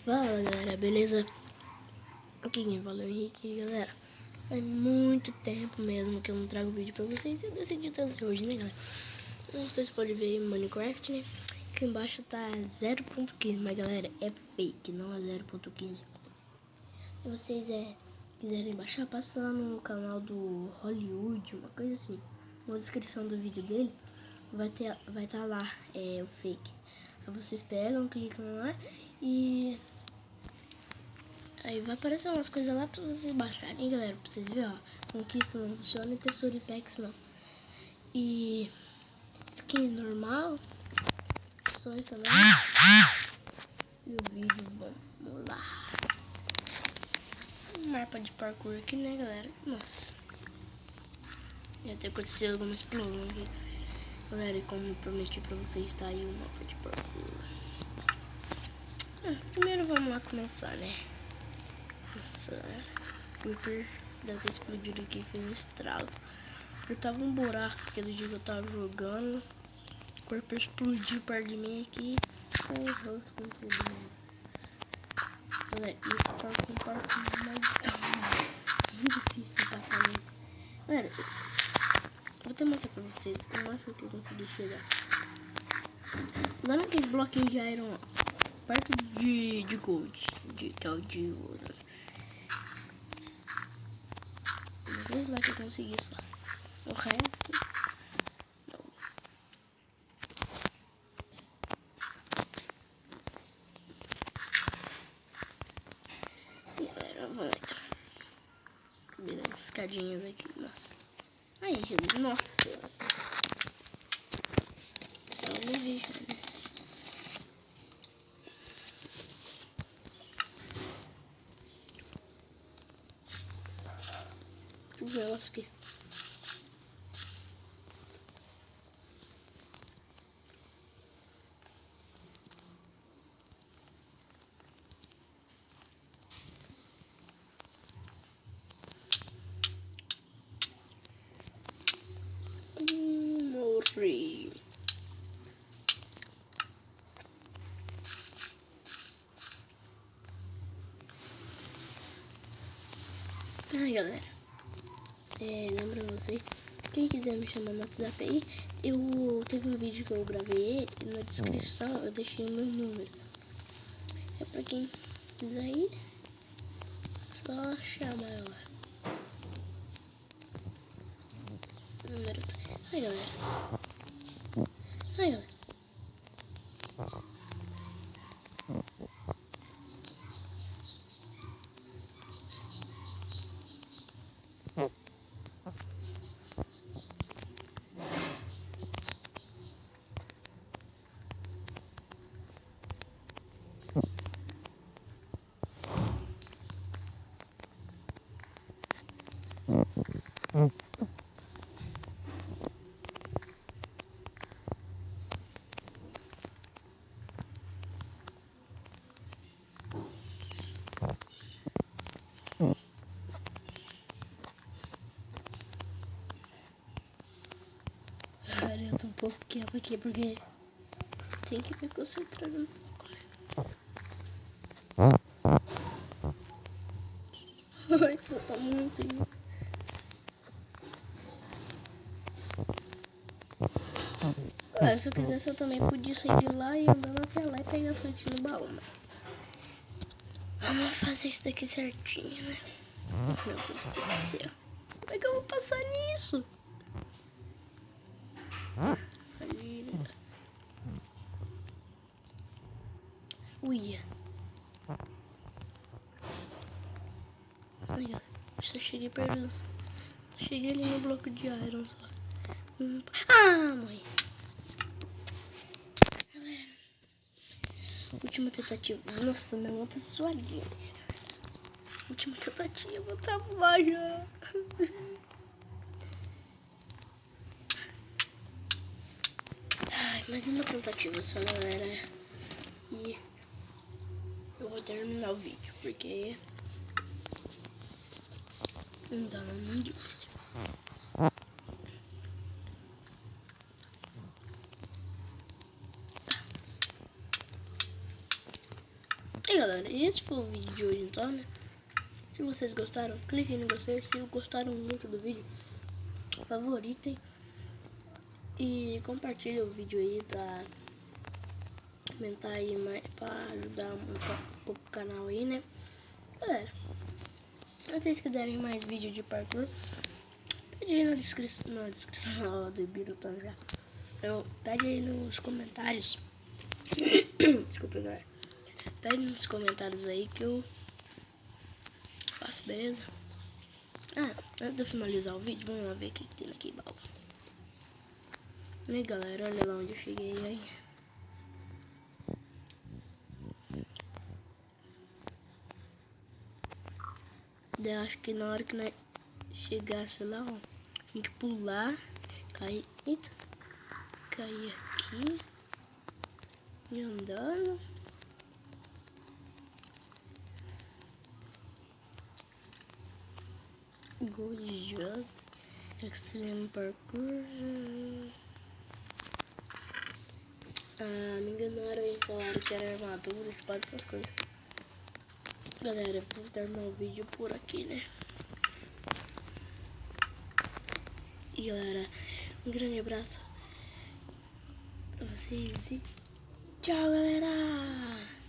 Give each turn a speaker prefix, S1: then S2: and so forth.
S1: Fala galera, beleza? Aqui quem fala é o Henrique, galera. Faz muito tempo mesmo que eu não trago vídeo pra vocês e eu decidi trazer hoje, né galera? Como vocês podem ver em Minecraft, né? Aqui embaixo tá 0.15, mas galera, é fake, não é 0.15. Se vocês quiserem baixar, passa lá no canal do Hollywood, uma coisa assim. Na descrição do vídeo dele vai estar lá o fake. Aí vocês pegam, clicam lá e aí vai aparecer umas coisas lá pra vocês baixarem, galera, pra vocês verem, ó. Conquista não funciona e tesouro packs não. E skins normal, opções também. E o vídeo, vamos lá. Um mapa de parkour aqui, né, galera? Nossa. Já até aconteceu alguma explosão aqui. Galera, e como eu prometi pra vocês, tá aí o mapa de parkour. Primeiro vamos lá começar, né? Nossa, o Creeper deve ter explodido aqui, fez um estrago. Eu tava um buraco aquele dia que eu tava jogando. O Creeper explodiu perto de mim aqui. Porra, com tudo, né? Galera, esse parkour é um parkour muito difícil de passar nele. Galera, eu vou até mostrar pra vocês o máximo que eu consegui chegar. Lá naquele bloquinho de iron, perto de gold, que é o de ouro. Uma vez lá que eu consegui só. O resto, não. E galera, vamos entrar. Subir as escadinhas aqui, nossa. Ai, Jesus, nossa. Eu não vi, cara. O negócio aqui. Morri. Ai, galera. Lembra vocês? Quem quiser me chamar no WhatsApp aí, teve um vídeo que eu gravei e na descrição eu deixei o meu número. É pra quem quiser ir, só chamar lá. O número tá. Ai, galera. Ai, galera. Cara, eu tô um pouco quieto aqui porque tem que me concentrar um pouco. Ai, falta muito ainda. Claro, se eu quisesse eu também podia sair de lá e andando até lá e pegar as coisas no baú, mas vamos fazer isso daqui certinho, né? Meu Deus do céu. Como é que eu vou passar nisso? Ali, né? Uia. Olha, só cheguei perto. Cheguei ali no bloco de iron só. Ah, mãe. Galera. Última tentativa. Nossa, minha mão tá suadinha. Última tentativa, tava lá já. Ai, mais uma tentativa só, galera. E eu vou terminar o vídeo, porque não tá muito difícil. E galera, esse foi o vídeo de hoje então, né? Se vocês gostaram, cliquem no gostei. Se gostaram muito do vídeo, favoritem e compartilhem o vídeo aí pra aumentar aí, pra ajudar um pouco o canal aí, né? Galera, se vocês quiserem mais vídeo de parkour, pede aí na descrição do Birutan já. Pede aí nos comentários. Desculpa, galera. Pede nos comentários aí que eu faço, beleza? Antes de eu finalizar o vídeo, vamos lá ver o que tem aqui, baú. E aí, galera, olha lá onde eu cheguei aí. Daí acho que na hora que nós chegasse lá, ó, tem que pular, cair, eita, cair aqui e andando. Gold Jump, Extreme Parkour. Me enganaram aí, falaram que era armadura, espada, essas coisas. Galera, eu vou terminar o vídeo por aqui, né? E galera, um grande abraço pra vocês e tchau, galera!